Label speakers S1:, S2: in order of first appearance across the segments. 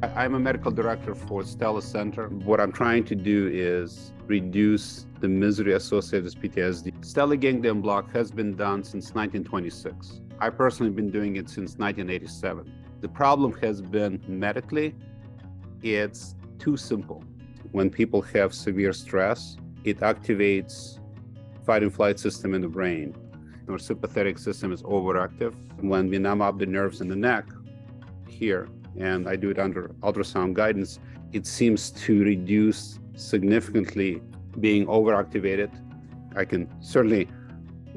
S1: I'm a medical director for Stella Center. What I'm trying to do is reduce the misery associated with PTSD. Stellate Ganglion Block has been done since 1926. I personally have been doing it since 1987. The problem has been medically, it's too simple. When people have severe stress, it activates fight and flight system in the brain. Our sympathetic system is overactive. When we numb up the nerves in the neck here, and I do it under ultrasound guidance, it seems to reduce significantly being overactivated. I can certainly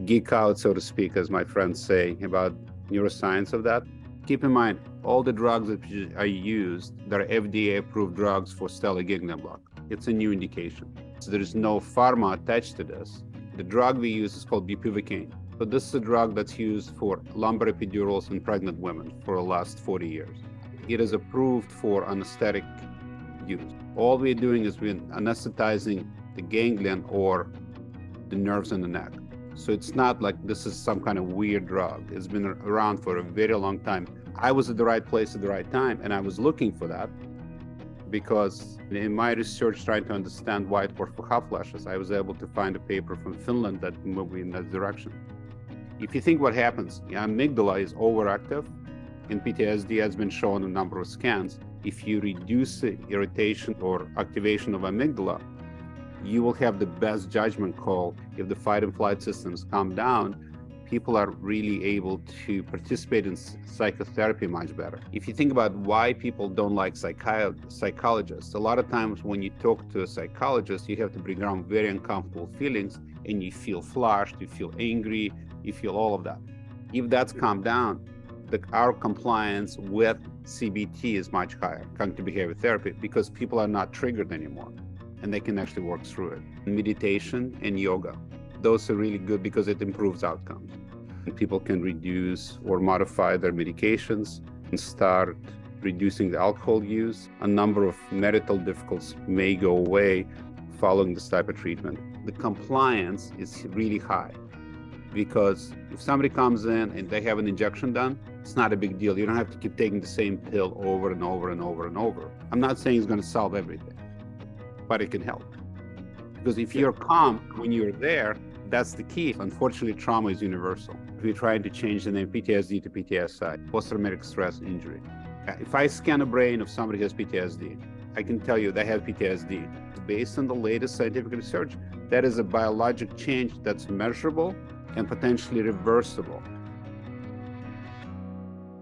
S1: geek out, so to speak, as my friends say, about neuroscience of that. Keep in mind, all the drugs that are used, they're FDA-approved drugs for Stellate Ganglion Block. It's a new indication. So there is no pharma attached to this. The drug we use is called bupivacaine. So this is a drug that's used for lumbar epidurals in pregnant women for the last 40 years. It is approved for anesthetic use. All we're doing is we're anesthetizing the ganglion or the nerves in the neck. So it's not like this is some kind of weird drug. It's been around for a very long time. I was at the right place at the right time, and I was looking for that because in my research trying to understand why it works for hot flashes, I was able to find a paper from Finland that moved me in that direction. If you think what happens, the amygdala is overactive, and PTSD has been shown in a number of scans. If you reduce the irritation or activation of amygdala, you will have the best judgment call. If the fight and flight systems calm down, people are really able to participate in psychotherapy much better. If you think about why people don't like psychologists, a lot of times when you talk to a psychologist, you have to bring around very uncomfortable feelings, and you feel flushed, you feel angry, you feel all of that. If that's calmed down, our compliance with CBT is much higher, cognitive behavior therapy, because people are not triggered anymore, and they can actually work through it. Meditation and yoga, those are really good because it improves outcomes. And people can reduce or modify their medications and start reducing the alcohol use. A number of marital difficulties may go away following this type of treatment. The compliance is really high because if somebody comes in and they have an injection done, it's not a big deal. You don't have to keep taking the same pill over and over and over and over. I'm not saying it's going to solve everything, but it can help. Because if you're calm when you're there, that's the key. Unfortunately, trauma is universal. We're trying to change the name PTSD to PTSI, post-traumatic stress injury. If I scan a brain of somebody who has PTSD, I can tell you they have PTSD. Based on the latest scientific research, that is a biologic change that's measurable and potentially reversible.